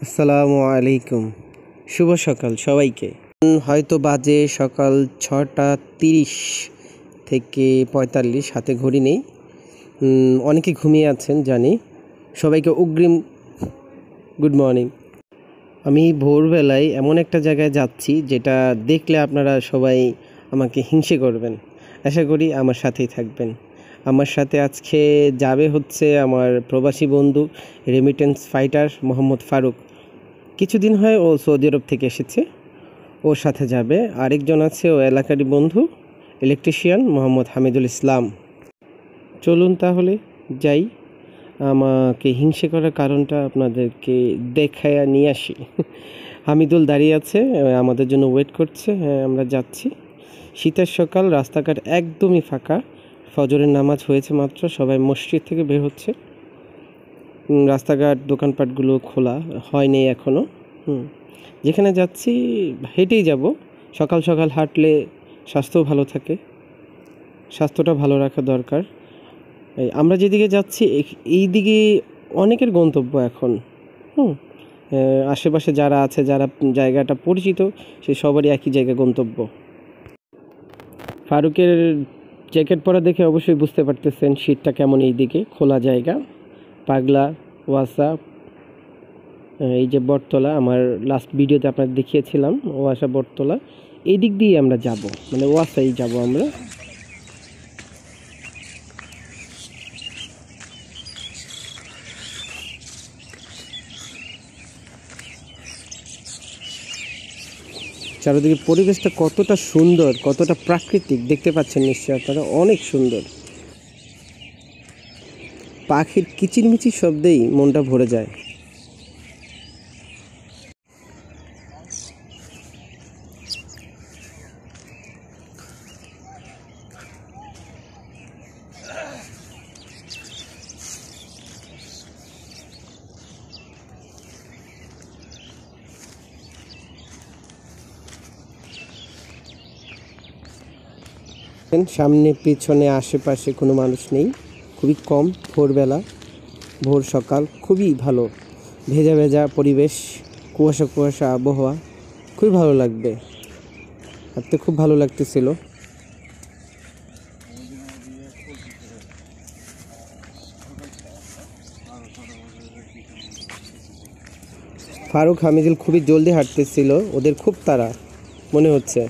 আসসালামু আলাইকুম, শুভ সকাল সবাইকে। হয়তো বাজে সকাল 6:30 থেকে 45, হাতে ঘড়ি নেই। অনেকে ঘুমিয়ে আছেন জানি। সবাইকে অগ্রিম গুড মর্নিং। আমি ভোরবেলায় এমন একটা জায়গায় যাচ্ছি যেটা দেখলে আপনারা সবাই আমাকে হিংসে করবেন। আশা করি আমার সাথেই থাকবেন। আমার সাথে আজকে যাবে হচ্ছে আমার প্রবাসী বন্ধু, রেমিটেন্স ফাইটার মোহাম্মদ ফারুক। কিছুদিন হয় ও সৌদি আরব থেকে এসেছে, ওর সাথে যাবে। আরেকজন আছে ও এলাকারই বন্ধু, ইলেকট্রিশিয়ান মোহাম্মদ হামিদুল ইসলাম। চলুন তাহলে যাই। আমাকে হিংসে করার কারণটা আপনাদেরকে দেখায়া নিয়ে আসি। হামিদুল দাঁড়িয়ে আছে, আমাদের জন্য ওয়েট করছে। হ্যাঁ, আমরা যাচ্ছি। শীতের সকাল, রাস্তাঘাট একদমই ফাঁকা। ফজরের নামাজ হয়েছে মাত্র, সবাই মসজিদ থেকে বের হচ্ছে। রাস্তাঘাট দোকানপাটগুলো খোলা হয়নি এখনও। যেখানে যাচ্ছি হেঁটেই যাব। সকাল সকাল হাঁটলে স্বাস্থ্য ভালো থাকে, স্বাস্থ্যটা ভালো রাখা দরকার। আমরা যেদিকে যাচ্ছি এই দিকে অনেকের গন্তব্য এখন। আশেপাশে যারা আছে, যারা জায়গাটা পরিচিত, সে সবারই একই জায়গায় গন্তব্য। ফারুকের জ্যাকেট পরা দেখে অবশ্যই বুঝতে পারতেছেন শীতটা কেমন। এই দিকে খোলা জায়গা, পাগলা, ওয়াসা, এই যে বটতলা, আমার লাস্ট ভিডিওতে আপনাদের দেখিয়েছিলাম ওয়াসা বটতলা, এই দিক দিয়ে আমরা যাব, মানে ওয়াসাই যাব আমরা। চারিদিকে পরিবেশটা কতটা সুন্দর, কতটা প্রাকৃতিক দেখতে পাচ্ছেন নিশ্চয়ই আপনারা, অনেক সুন্দর। পাখির কিচিরমিচির শব্দেই মনটা ভরে যায়। সামনে পিছনে আশেপাশে কোনো মানুষ নেই, খুবই কম। ভোরবেলা, ভোর সকাল, খুবই ভালো। ভেজা ভেজা পরিবেশ, কুয়াশা কুয়াশা আবহাওয়া, খুবই ভালো লাগবে। হাঁটতে খুব ভালো লাগতেছিল। ফারুক, হামিদুল খুবই জলদি হাঁটতেছিল, ওদের খুব তাড়া মনে হচ্ছে।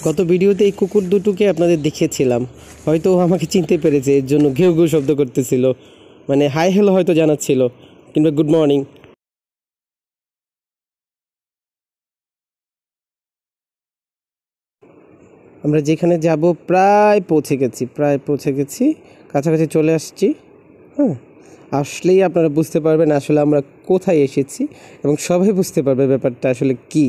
গত ভিডিওতে এই কুকুর দুটোকে আপনাদের দেখিয়েছিলাম, হয়তো আমাকে চিনতে পেরেছে, এর জন্য ঘেউ ঘেউ শব্দ করতেছিল, মানে হাই হ্যালো হয়তো জানাচ্ছিল, কিংবা গুড মর্নিং। আমরা যেখানে যাব প্রায় পৌঁছে গেছি, কাছাকাছি চলে আসছি। আসলেই আপনারা বুঝতে পারবেন আসলে আমরা কোথায় এসেছি, এবং সবাই বুঝতে পারবে ব্যাপারটা আসলে কি।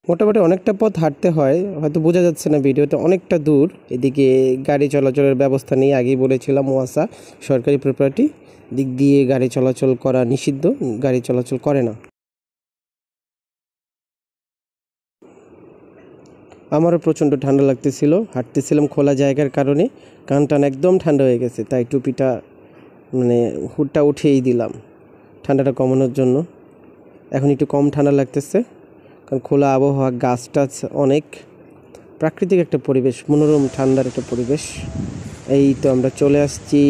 মোটামুটি অনেকটা পথ হাঁটতে হয়, হয়তো বোঝা যাচ্ছে না ভিডিওটা, অনেকটা দূর। এদিকে গাড়ি চলাচলের ব্যবস্থা নেই, আগেই বলেছিলাম ওয়াসা সরকারি প্রপার্টি, দিক দিয়ে গাড়ি চলাচল করা নিষিদ্ধ, গাড়ি চলাচল করে না। আমারও প্রচণ্ড ঠান্ডা লাগতেছিল, হাঁটতেছিলাম খোলা জায়গার কারণে, কান টান একদম ঠান্ডা হয়ে গেছে, তাই টুপিটা মানে হুডটা উঠিয়েই দিলাম ঠান্ডাটা কমানোর জন্য। এখন একটু কম ঠান্ডা লাগতেছে, কারণ খোলা আবহাওয়া, গাছ টাছ অনেক, প্রাকৃতিক একটা পরিবেশ, মনোরম ঠান্ডার একটা পরিবেশ। এই তো আমরা চলে আসছি।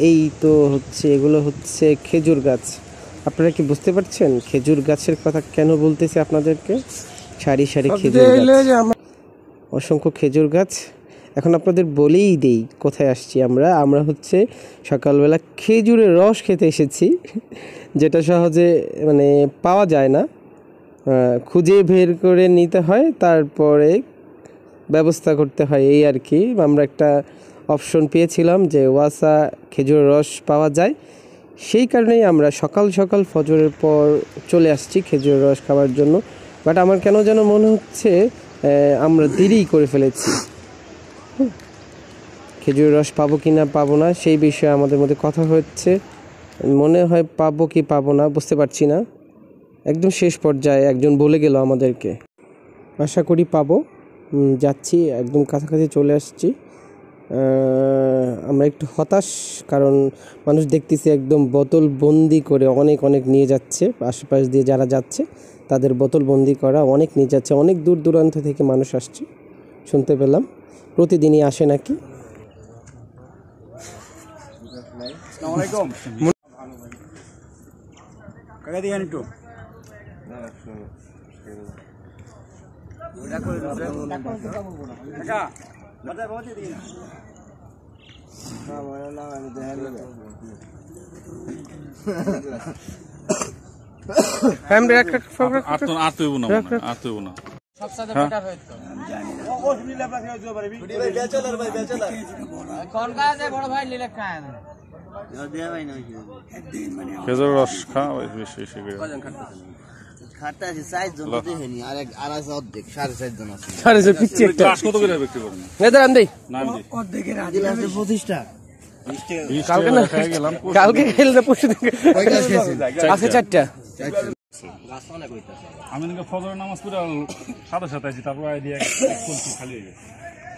এই তো হচ্ছে, এগুলো হচ্ছে খেজুর গাছ। আপনারা কি বুঝতে পারছেন খেজুর গাছের কথা কেন বলতেছি আপনাদেরকে? সারি সারি খেজুর গাছ, অসংখ্য খেজুর গাছ। এখন আপনাদের বলেই দেই কোথায় আসছি আমরা হচ্ছে সকালবেলা খেজুরের রস খেতে এসেছি, যেটা সহজে মানে পাওয়া যায় না, খুঁজে বের করে নিতে হয়, তারপরে ব্যবস্থা করতে হয়, এই আর কি। আমরা একটা অপশন পেয়েছিলাম যে ওয়াসা খেজুরের রস পাওয়া যায়, সেই কারণেই আমরা সকাল সকাল ফজরের পর চলে আসছি খেজুরের রস খাওয়ার জন্য। বাট আমার কেন যেন মনে হচ্ছে আমরা দেরি করে ফেলেছি। খেজুরের রস পাবো কি না পাবো না সেই বিষয়ে আমাদের মধ্যে কথা হচ্ছে। মনে হয় পাবো কি পাবো না বুঝতে পারছি না। একদম শেষ পর্যায়ে একজন বলে গেল আমাদেরকে, আশা করি পাবো। যাচ্ছি, একদম কাছাকাছি চলে আসছি। আমরা একটু হতাশ, কারণ মানুষ দেখতেছি একদম বোতল বন্দি করে অনেক অনেক নিয়ে যাচ্ছে। আশেপাশ দিয়ে যারা যাচ্ছে তাদের বোতল বন্দি করা অনেক নিয়ে যাচ্ছে। অনেক দূর দূরান্ত থেকে মানুষ আসছে শুনতে পেলাম, প্রতিদিনই আসে নাকি। খেজুর রস খাওয়া বেশি বেশি করে খাটতে আছে 4 জন তো দেখেনি, আর অর্ধেক 4.5 জন আছে। 4.5 পিচ্ছি একটা গ্লাস কত করে বিক্রি করেন? নেদার আন দেই নাম দি অর্ধেকের আগে আছে 25 টাকা। কালকে না কালকে খেলে না পরশু দিন আছে 4টা। আমি নাকি ফজরের নামাজ পড়ে সাথে সাথে আছি, তারপর আইডিয়া কোনটি খালি হয়ে গেছে।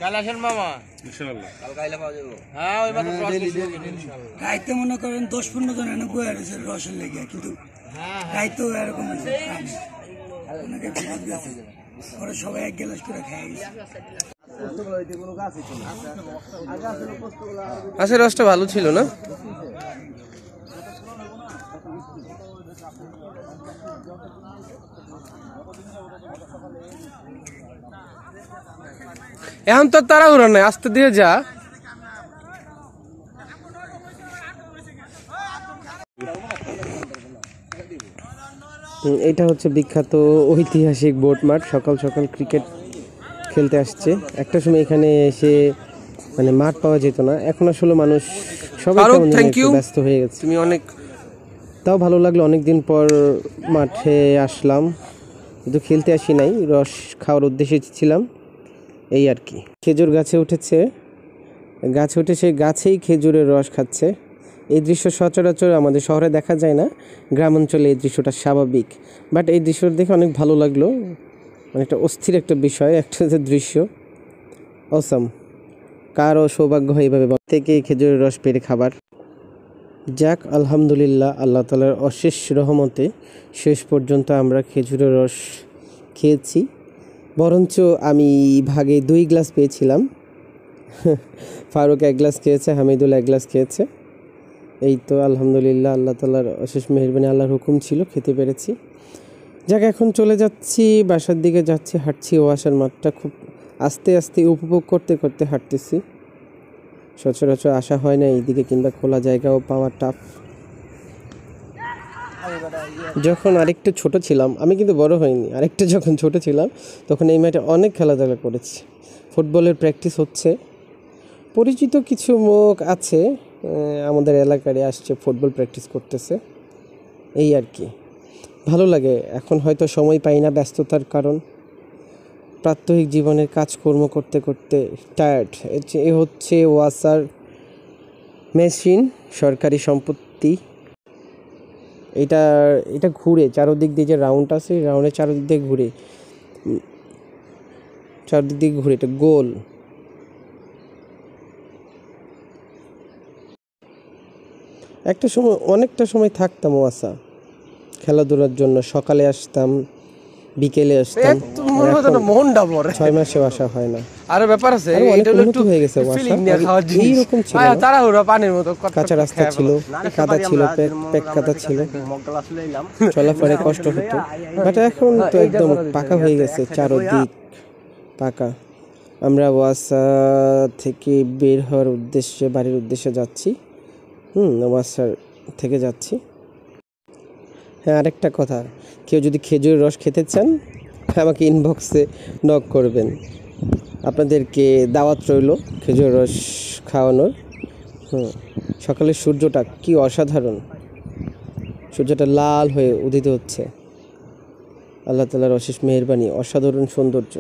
কাল আসেন মামা, ইনশাআল্লাহ কাল গাইলে পাওয়া যাবে। হ্যাঁ ওই মাত্র ক্রস করছি ইনশাআল্লাহ। রাইতে মনে করেন 10-15 জন এনে বয়ে রয়েছে রসের লেগে, কিন্তু রাইতেও এরকম হয়েছে অনেকে বিপদ গেছে, পরে সবাই এক গ্লাস করে খেয়ে গেছে। আচ্ছা, রসটা ভালো ছিল না? এখন তো তাড়াহুড়ো নাই, আস্তে দিয়ে যা। এটা হচ্ছে বিখ্যাত ঐতিহাসিক বোট মাঠ। সকাল সকাল ক্রিকেট খেলতে আসছে। একটা সময় এখানে এসে মানে মাঠ পাওয়া যেত না, এখন আসলে মানুষ সবাই ব্যস্ত হয়ে গেছে। তুমি অনেক, তাও ভালো লাগলো, অনেকদিন পর মাঠে আসলাম, কিন্তু খেলতে আসি নাই, রস খাওয়ার উদ্দেশ্যে ছিলাম এই আর কি। খেজুর গাছে উঠেছে, গাছে উঠে সেই গাছেই খেজুরের রস খাচ্ছে। এই দৃশ্য সচরাচর আমাদের শহরে দেখা যায় না, গ্রাম অঞ্চলে এই দৃশ্যটা স্বাভাবিক। বাট এই দৃশ্যটা দেখে অনেক ভালো লাগলো, অনেকটা অস্থির একটা বিষয়, একটা দৃশ্য অসাম। কারও সৌভাগ্য হয় এইভাবে থেকে খেজুরের রস পেরে খাবার। যাক, আলহামদুলিল্লাহ, আল্লাহ তাআলার অশেষ রহমতে শেষ পর্যন্ত আমরা খেজুরের রস খেয়েছি। বরঞ্চ আমি ভাগে 2 গ্লাস পেয়েছিলাম। ফারুক 1 গ্লাস খেয়েছে, হামিদুল 1 গ্লাস খেয়েছে। এই তো আলহামদুলিল্লাহ, আল্লাহ তাআলার অশেষ মেহেরবানি, আল্লাহর হুকুম ছিল, খেতে পেরেছি। যাক, এখন চলে যাচ্ছি, বাসার দিকে যাচ্ছি, হাঁটছি। ওয়াসার মাঠটা খুব আস্তে আস্তে উপভোগ করতে করতে হাঁটতেছি। সচরাচর আসা হয় না এইদিকে, কিংবা খোলা জায়গাও পাওয়া টাফ। যখন আরেকটু ছোট ছিলাম, আমি কিন্তু বড় হইনি, আরেকটু যখন ছোট ছিলাম তখন এই মাঠে অনেক খেলাধুলা করেছি। ফুটবলের প্র্যাকটিস হচ্ছে, পরিচিত কিছু মুখ আছে আমাদের এলাকায় আসছে, ফুটবল প্র্যাকটিস করতেছে, এই আর কি। ভালো লাগে। এখন হয়তো সময় পাই না ব্যস্ততার কারণ, প্রাত্যহিক জীবনের কাজকর্ম করতে করতে টায়ার্ড। এ হচ্ছে ওয়াসার মেশিন, সরকারি সম্পত্তি। এটা ঘুরে চারদিক দিয়ে, যে রাউন্ড আছে রাউন্ডের চারদিক দিয়ে ঘুরে, চারদিক দিয়ে ঘুরে, এটা গোল। একটা সময়, অনেকটা সময় থাকতাম ওয়াসা খেলাধুলার জন্য। সকালে আসতাম, বিকেলে আসতাম। 6 মাসেও আসা হয় না। আরে ব্যাপার আছে, এটা একটু হয়ে গেছে ওয়াসা। এইরকম ছিল না, তাড়াহুড়ো পানির মতো কাঁচা রাস্তা ছিল, কাদা ছিল, পেক কাদা ছিল, চলাফেরায় কষ্ট হতো। বাট এখন তো একদম পাকা হয়ে গেছে, চারদিক পাকা। আমরা ওয়াসা থেকে বের হওয়ার উদ্দেশ্যে, বাড়ির উদ্দেশ্যে যাচ্ছি। ওয়াসার থেকে যাচ্ছি। হ্যাঁ, আরেকটা কথা, কেউ যদি খেজুরের রস খেতে চান আমাকে ইনবক্সে নক করবেন, আপনাদেরকে দাওয়াত রইল খেজুরের রস খাওয়ানোর। সকালের সূর্যটা কি অসাধারণ, সূর্যটা লাল হয়ে উদিত হচ্ছে। আল্লাহ তাআলার অশেষ মেহেরবানি, অসাধারণ সৌন্দর্য।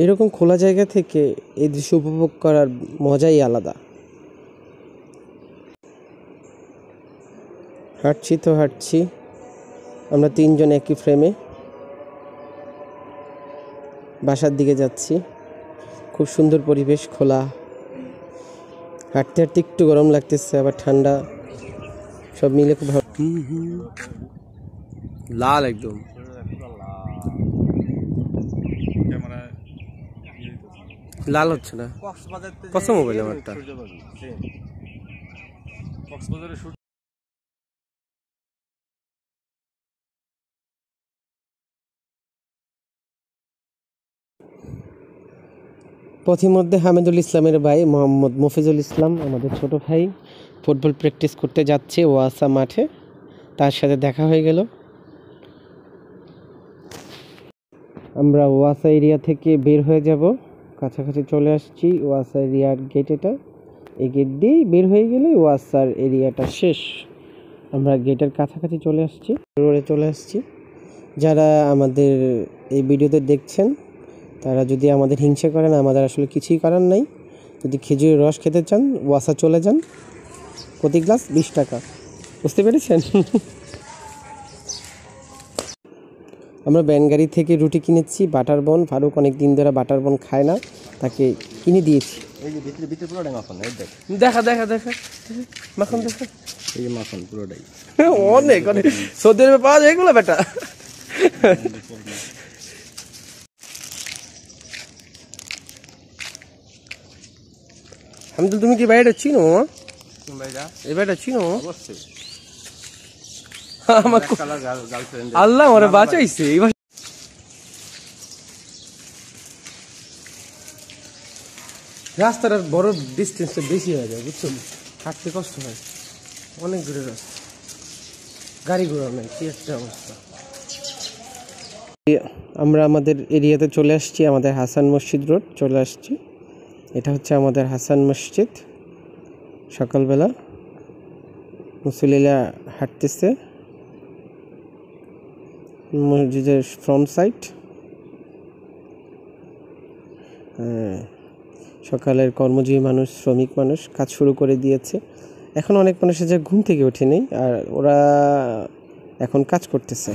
এরকম খোলা জায়গা থেকে এই দৃশ্য উপভোগ করার মজাই আলাদা। হাঁটছি তো হাঁটছি, আমরা তিনজন একই ফ্রেমে বাসার দিকে যাচ্ছি। খুব সুন্দর পরিবেশ, খোলা। হাঁটতে হাঁটতে একটু গরম লাগতেছে, আবার ঠান্ডা, সব মিলে খুব ভালো। লাল একদম। ক্যামেরায় লাল হচ্ছে না। কত মোবাইল আমারটা? কক্সবাজারে শুট পথিমধ্যে হামিদুল ইসলামের ভাই মোহাম্মদ মফিজুল ইসলাম, আমাদের ছোট ভাই, ফুটবল প্র্যাকটিস করতে যাচ্ছে ওয়াসা মাঠে। তার সাথে দেখা হয়ে গেল। আমরা ওয়াসা এরিয়া থেকে বের হয়ে যাব, কাছাকাছি চলে আসছি। ওয়াসা এরিয়ার গেট এটা, এই গেট দিয়েই বের হয়ে গেলে ওয়াসার এরিয়াটা শেষ। আমরা গেটের কাছাকাছি চলে আসছি, রোডে চলে আসছি। যারা আমাদের এই ভিডিওতে দেখছেন তারা যদি আমাদের হিংসা করেন, আমাদের আসলে কিছুই করার নাই। যদি খেজুরের রস খেতে চান ওয়াসা চলে যান, প্রতি গ্লাস 20 টাকা। বুঝতে পেরেছেন? আমরা ব্যানগাড়ি থেকে রুটি কিনেছি, বাটার বন। ফারুক অনেক দিন ধরে বাটার বন খায় না, তাকে কিনে দিয়েছি। এই যে ভিতরে ভিতরে পুরোটাই মাখন, এই দেখ দেখা দেখা দেখা মাখন দেখা। এই যে মাখন পুরোটাই। অনেক অনেক সৌদি আরবে পাওয়া যায় এগুলো বেটা। হামিদুল, তুমি কি বাড়িটা চিনো মামা? এই বাড়িটা চিনো? আমার আল্লাহ ওরে বাঁচাইছে। এবার রাস্তাটার বড় ডিস্টেন্সটা বেশি হয়ে যায়, বুঝছো? হাঁটতে কষ্ট হয়, অনেক দূরের রাস্তা, গাড়ি ঘোড়া নেই, কি একটা অবস্থা। আমরা আমাদের এরিয়াতে চলে আসছি, আমাদের হাসান মসজিদ রোড চলে আসছি। এটা হচ্ছে আমাদের হাসান মসজিদ। সকালবেলা মুসল্লিরা হাঁটতেছে মসজিদের ফ্রন্ট সাইড। সকালের কর্মজীবী মানুষ, শ্রমিক মানুষ কাজ শুরু করে দিয়েছে। এখন অনেক মানুষ যে ঘুম থেকে ওঠেনি, আর ওরা এখন কাজ করতেছে।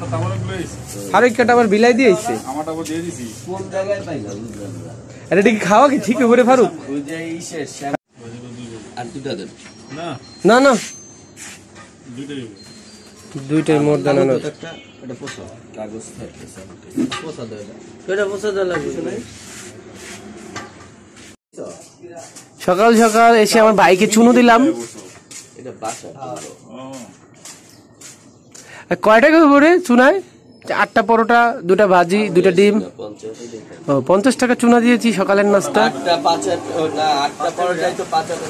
আর ওই কাটা আবার বিলাই দিয়ে আইছে। আমারটা আবার দিয়ে দিছি। কোন জায়গায় পাইলা বুঝলাম না। আরে এটা কি খাওয়া কি ঠিক করে ফারুক? ওই যে ইসের আর দুটা দেন না না না দুইটাই দুইটাই মোট দানানো। একটা এটা পোষা কাগজ থাকতেছে পোষা দেয় এটা পোষা দেওয়া লাগবে। সকাল সকাল এসে আমার বাইকে চুনো দিলাম। এটা বাসা কয় টাকা করে চুনায়? 8টা পরোটা, 2টা ভাজি, 2টা ডিম। 50 টাকা চুনা দিয়েছি সকালের নাস্তা। 8টা 5 না 8টা পরোটাই তো 5 টাকা।